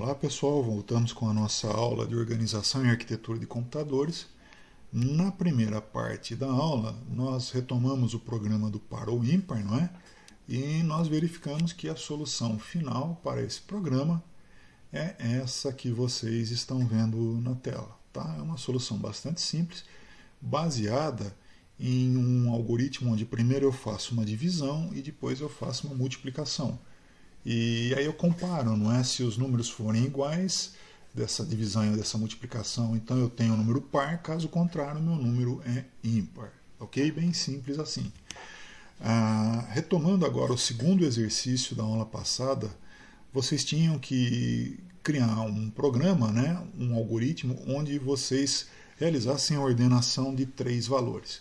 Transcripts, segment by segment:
Olá pessoal, voltamos com a nossa aula de organização e arquitetura de computadores. Na primeira parte da aula, nós retomamos o programa do par ou ímpar, não é? E nós verificamos que a solução final para esse programa é essa que vocês estão vendo na tela. Tá? É uma solução bastante simples, baseada em um algoritmo onde primeiro eu faço uma divisão e depois eu faço uma multiplicação. E aí eu comparo, não é? Se os números forem iguais, dessa divisão e dessa multiplicação, então eu tenho um número par, caso contrário, meu número é ímpar. Ok? Bem simples assim. Retomando agora o segundo exercício da aula passada, vocês tinham que criar um programa, né? Um algoritmo, onde vocês realizassem a ordenação de 3 valores.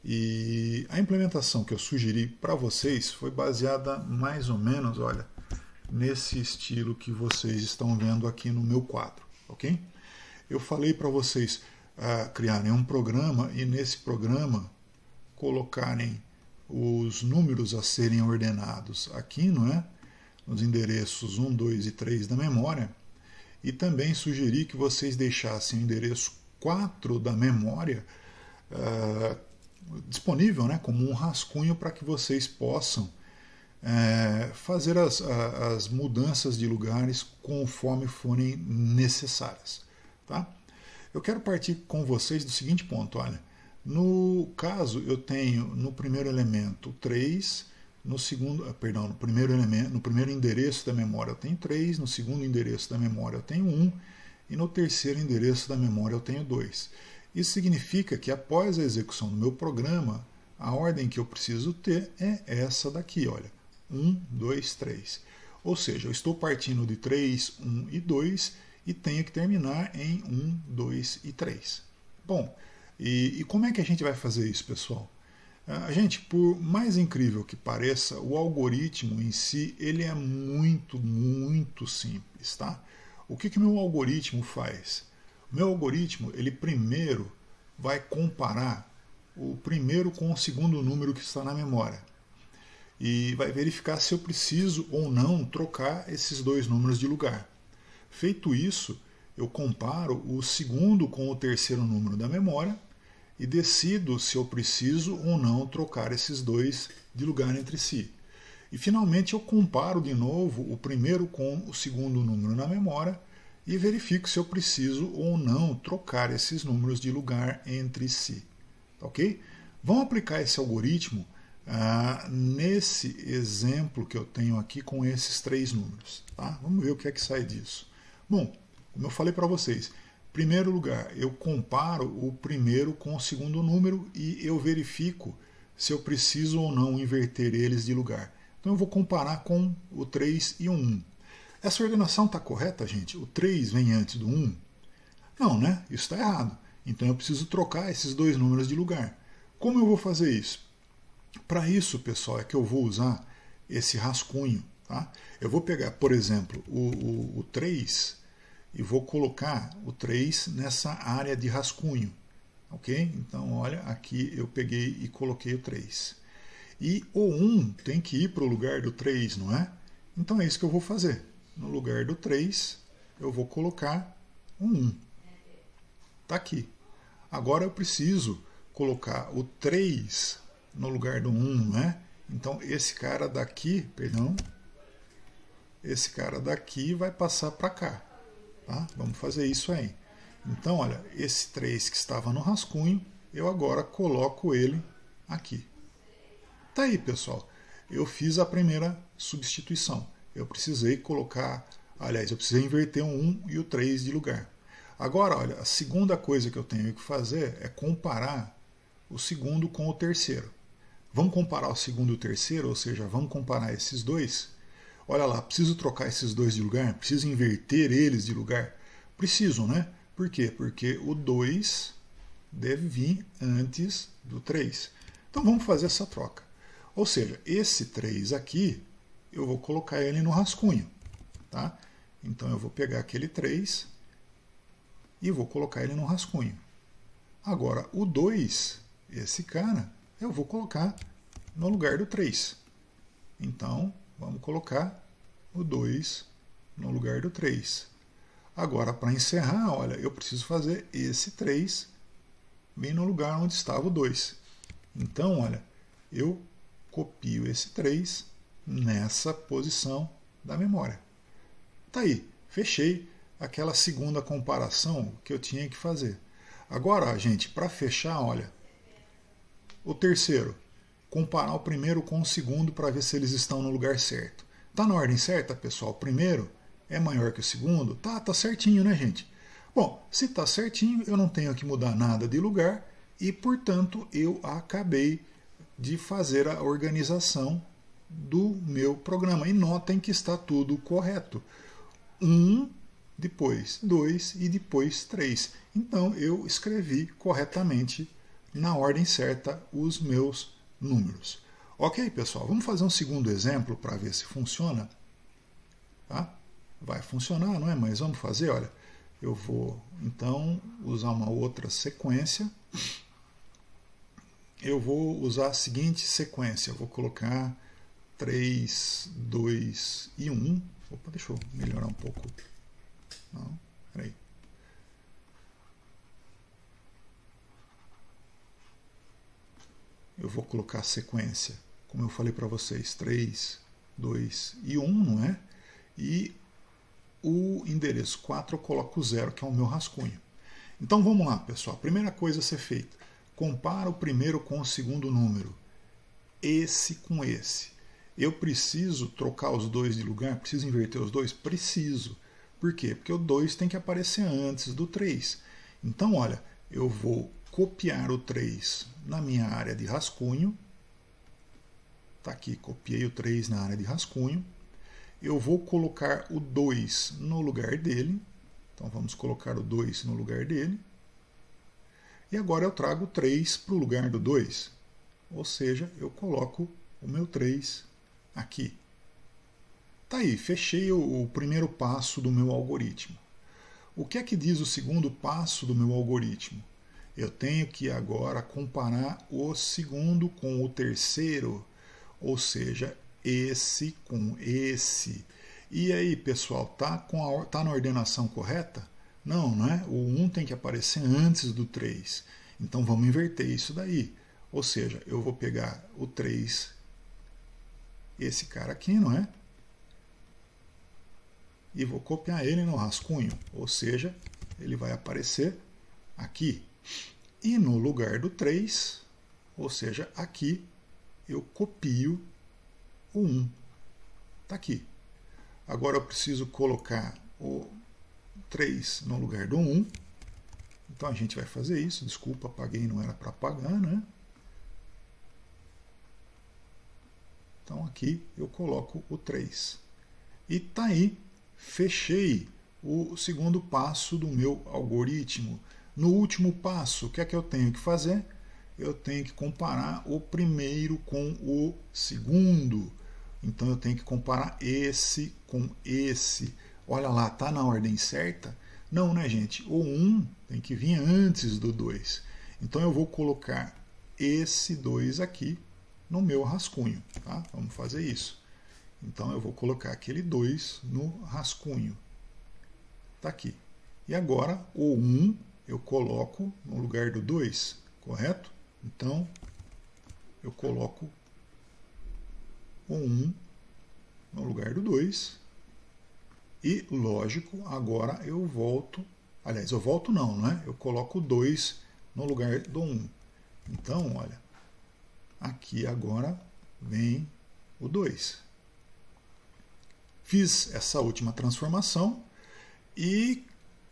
E a implementação que eu sugeri para vocês foi baseada mais ou menos, olha, nesse estilo que vocês estão vendo aqui no meu quadro, ok? Eu falei para vocês criarem um programa e nesse programa colocarem os números a serem ordenados aqui, não é? Nos endereços 1, 2 e 3 da memória. E também sugeri que vocês deixassem o endereço 4 da memória disponível, né, como um rascunho para que vocês possam fazer as mudanças de lugares conforme forem necessárias. Tá? Eu quero partir com vocês do seguinte ponto, olha, no caso eu tenho no primeiro elemento 3, no primeiro endereço da memória eu tenho 3, no segundo endereço da memória eu tenho 1 e no terceiro endereço da memória eu tenho 2. Isso significa que após a execução do meu programa, a ordem que eu preciso ter é essa daqui, olha, 1, 2, 3. Ou seja, eu estou partindo de 3, 1 e 2 e tenho que terminar em 1, 2 e 3. Bom, e como é que a gente vai fazer isso, pessoal? A gente, por mais incrível que pareça, o algoritmo em si, ele é muito, muito simples, tá? O que meu algoritmo faz? O meu algoritmo, ele primeiro vai comparar o primeiro com o segundo número que está na memória. E vai verificar se eu preciso ou não trocar esses dois números de lugar. Feito isso, eu comparo o segundo com o terceiro número da memória e decido se eu preciso ou não trocar esses dois de lugar entre si. E finalmente eu comparo de novo o primeiro com o segundo número na memória e verifico se eu preciso ou não trocar esses números de lugar entre si. Ok? Vamos aplicar esse algoritmo nesse exemplo que eu tenho aqui com esses 3 números. Tá? Vamos ver o que é que sai disso. Bom, como eu falei para vocês, em primeiro lugar, eu comparo o primeiro com o segundo número e eu verifico se eu preciso ou não inverter eles de lugar. Então eu vou comparar com o 3 e o 1. Essa ordenação está correta, gente? O 3 vem antes do 1? Não, né? Isso está errado. Então eu preciso trocar esses dois números de lugar. Como eu vou fazer isso? Para isso, pessoal, é que eu vou usar esse rascunho. Tá? Eu vou pegar, por exemplo, o 3 e vou colocar o 3 nessa área de rascunho. Ok? Então, olha, aqui eu peguei e coloquei o 3. E o 1 tem que ir para o lugar do 3, não é? Então é isso que eu vou fazer. No lugar do 3, eu vou colocar um 1. Está aqui. Agora eu preciso colocar o 3 no lugar do 1, né? Então esse cara daqui, esse cara daqui vai passar para cá. Tá? Vamos fazer isso aí. Então, olha, esse 3 que estava no rascunho, eu agora coloco ele aqui. Tá aí, pessoal. Eu fiz a primeira substituição. Eu precisei eu precisei inverter o 1 e o 3 de lugar. Agora, olha, a segunda coisa que eu tenho que fazer é comparar o segundo com o terceiro. Vamos comparar o segundo e o terceiro, ou seja, vamos comparar esses dois. Olha lá, preciso trocar esses dois de lugar? Preciso inverter eles de lugar? Preciso, né? Por quê? Porque o 2 deve vir antes do 3. Então vamos fazer essa troca. Ou seja, esse 3 aqui, eu vou colocar ele no rascunho. Tá? Então eu vou pegar aquele 3 e vou colocar ele no rascunho. Agora, o 2, esse cara, eu vou colocar no lugar do 3. Então, vamos colocar o 2 no lugar do 3. Agora, para encerrar, olha, eu preciso fazer esse 3 bem no lugar onde estava o 2. Então, olha, eu copio esse 3 nessa posição da memória. Tá aí, fechei aquela segunda comparação que eu tinha que fazer. Agora, gente, para fechar, olha, o terceiro, comparar o primeiro com o segundo para ver se eles estão no lugar certo. Tá na ordem certa, pessoal? O primeiro é maior que o segundo? Tá certinho, né, gente? Bom, se tá certinho, eu não tenho que mudar nada de lugar e, portanto, eu acabei de fazer a organização do meu programa. E notem que está tudo correto. 1, depois 2 e depois 3. Então, eu escrevi corretamente, na ordem certa, os meus números. Ok, pessoal? Vamos fazer um segundo exemplo para ver se funciona. Tá? Vai funcionar, não é? Mas vamos fazer, olha. Eu vou, então, usar uma outra sequência. Eu vou usar a seguinte sequência. Eu vou colocar 3, 2 e 1. Opa, deixa eu melhorar um pouco. Não, peraí. Eu vou colocar a sequência, como eu falei para vocês, 3, 2 e 1, não é? E o endereço 4 eu coloco o 0, que é o meu rascunho. Então vamos lá, pessoal. Primeira coisa a ser feita. Compara o primeiro com o segundo número. Esse com esse. Eu preciso trocar os dois de lugar? Preciso inverter os dois? Preciso. Por quê? Porque o 2 tem que aparecer antes do 3. Então, olha, eu vou copiar o 3 na minha área de rascunho. Está aqui, copiei o 3 na área de rascunho. Eu vou colocar o 2 no lugar dele. Então, vamos colocar o 2 no lugar dele. E agora eu trago o 3 para o lugar do 2. Ou seja, eu coloco o meu 3 aqui. Tá aí, fechei o primeiro passo do meu algoritmo. O que é que diz o segundo passo do meu algoritmo? Eu tenho que agora comparar o segundo com o terceiro, ou seja, esse com esse. E aí, pessoal, tá na ordenação correta? Não, né? O 1 tem que aparecer antes do 3. Então vamos inverter isso daí. Ou seja, eu vou pegar o 3, esse cara aqui, não é? E vou copiar ele no rascunho, ou seja, ele vai aparecer aqui. E no lugar do 3, ou seja, aqui, eu copio o 1. Está aqui. Agora eu preciso colocar o 3 no lugar do 1. Então a gente vai fazer isso. Desculpa, apaguei, não era para apagar, né? Então aqui eu coloco o 3. E tá aí. Fechei o segundo passo do meu algoritmo. No último passo, o que é que eu tenho que fazer? Eu tenho que comparar o primeiro com o segundo. Então eu tenho que comparar esse com esse. Olha lá, tá na ordem certa? Não, né, gente? O 1 tem que vir antes do 2. Então eu vou colocar esse 2 aqui no meu rascunho. Tá? Vamos fazer isso. Então eu vou colocar aquele 2 no rascunho. Está aqui. E agora o 1 eu coloco no lugar do 2, correto? Então eu coloco o 1 no lugar do 2. E, lógico, agora eu volto. Aliás, eu volto não, né? Eu coloco o 2 no lugar do 1. Então, olha, aqui agora vem o 2. Fiz essa última transformação e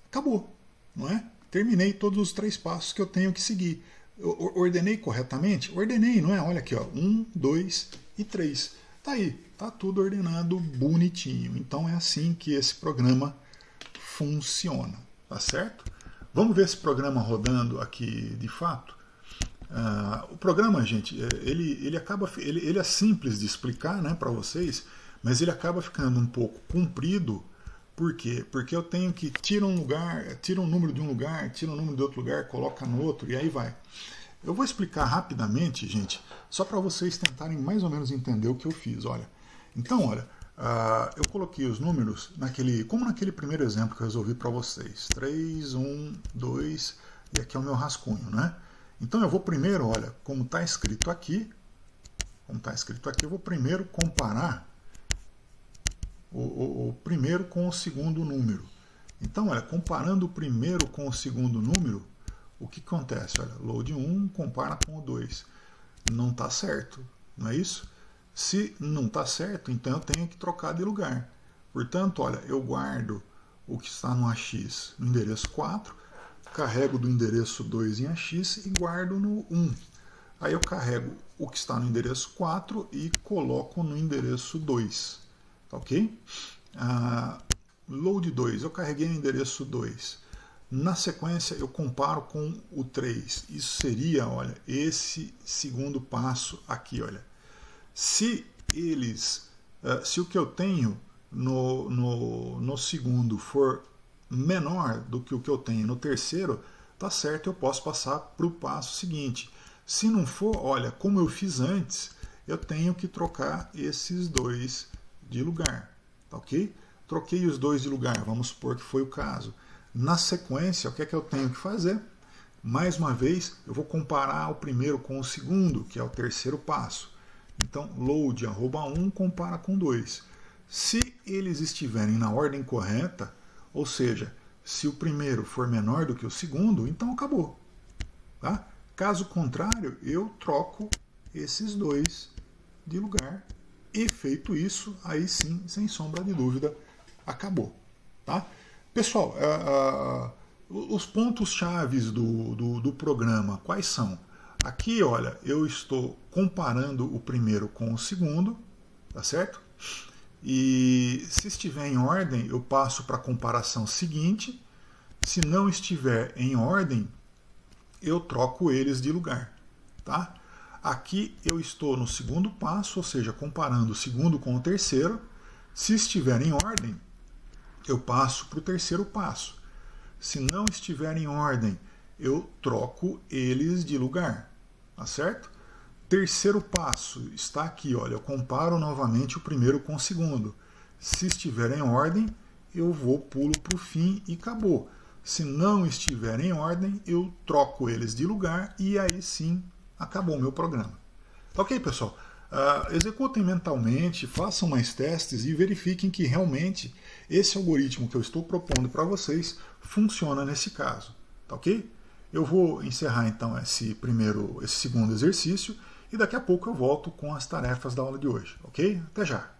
acabou, não é? Terminei todos os 3 passos que eu tenho que seguir. Eu ordenei corretamente? Ordenei, não é? Olha aqui, ó, 1, 2 e 3. Tá aí, tá tudo ordenado bonitinho. Então é assim que esse programa funciona, tá certo? Vamos ver esse programa rodando aqui de fato. O programa, gente, ele é simples de explicar, né, para vocês, mas ele acaba ficando um pouco comprido. Por quê? Porque eu tenho que tira um lugar, tira um número de um lugar, tira um número de outro lugar, coloca no outro e aí vai. Eu vou explicar rapidamente, gente, só para vocês tentarem mais ou menos entender o que eu fiz. Olha, então, olha, eu coloquei os números como naquele primeiro exemplo que eu resolvi para vocês. 3, 1, 2, e aqui é o meu rascunho, né? Então eu vou primeiro, olha, como está escrito aqui, eu vou primeiro comparar o primeiro com o segundo número. Então, olha, comparando o primeiro com o segundo número, o que acontece? Olha, load 1 compara com o 2. Não está certo, não é isso? Se não está certo, então eu tenho que trocar de lugar. Portanto, olha, eu guardo o que está no AX no endereço 4, carrego do endereço 2 em AX e guardo no 1. Aí eu carrego o que está no endereço 4 e coloco no endereço 2. Tá ok? Load 2, eu carreguei no endereço 2. Na sequência eu comparo com o 3. Isso seria, olha, esse segundo passo aqui, olha. Se o que eu tenho no segundo for menor do que o que eu tenho no terceiro, tá certo, eu posso passar para o passo seguinte. Se não for, olha, como eu fiz antes, eu tenho que trocar esses dois de lugar, tá ok? Troquei os dois de lugar, vamos supor que foi o caso. Na sequência, o que é que eu tenho que fazer? Mais uma vez, eu vou comparar o primeiro com o segundo, que é o terceiro passo. Então, load @1 compara com 2. Se eles estiverem na ordem correta, ou seja, se o primeiro for menor do que o segundo, então acabou. Tá? Caso contrário, eu troco esses dois de lugar. E feito isso, aí sim, sem sombra de dúvida, acabou. Tá? Pessoal, os pontos chaves do programa, quais são? Aqui, olha, eu estou comparando o primeiro com o segundo, tá certo? E se estiver em ordem, eu passo para a comparação seguinte. Se não estiver em ordem, eu troco eles de lugar, tá? Aqui eu estou no segundo passo, ou seja, comparando o segundo com o terceiro. Se estiver em ordem, eu passo para o terceiro passo. Se não estiver em ordem, eu troco eles de lugar, tá certo? Terceiro passo está aqui, olha, eu comparo novamente o primeiro com o segundo. Se estiver em ordem, eu pulo para o fim e acabou. Se não estiver em ordem, eu troco eles de lugar e aí sim acabou o meu programa. Ok, pessoal? Executem mentalmente, façam mais testes e verifiquem que realmente esse algoritmo que eu estou propondo para vocês funciona nesse caso. Tá ok? Eu vou encerrar então esse segundo exercício e daqui a pouco eu volto com as tarefas da aula de hoje. Ok? Até já!